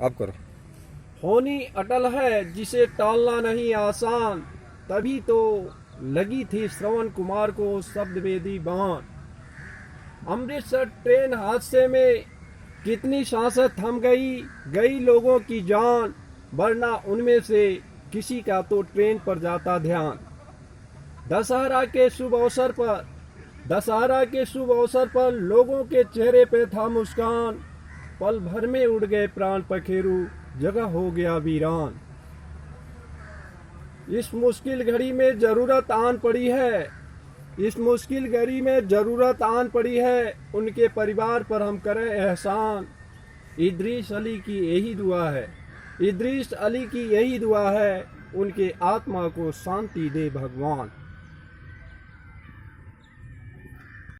आप करो। होनी अटल है जिसे टालना नहीं आसान, तभी तो लगी थी श्रवण कुमार को शब्द वेदी बाण। अमृतसर ट्रेन हादसे में कितनी सांसें थम गई लोगों की जान, वरना उनमें से किसी का तो ट्रेन पर जाता ध्यान। दशहरा के शुभ अवसर पर लोगों के चेहरे पे था मुस्कान, पल भर में उड़ गए प्राण पखेरु, जगह हो गया वीरान। इस मुश्किल घड़ी में जरूरत आन पड़ी है, उनके परिवार पर हम करें एहसान। इदरीस अली की यही दुआ है, उनके आत्मा को शांति दे भगवान।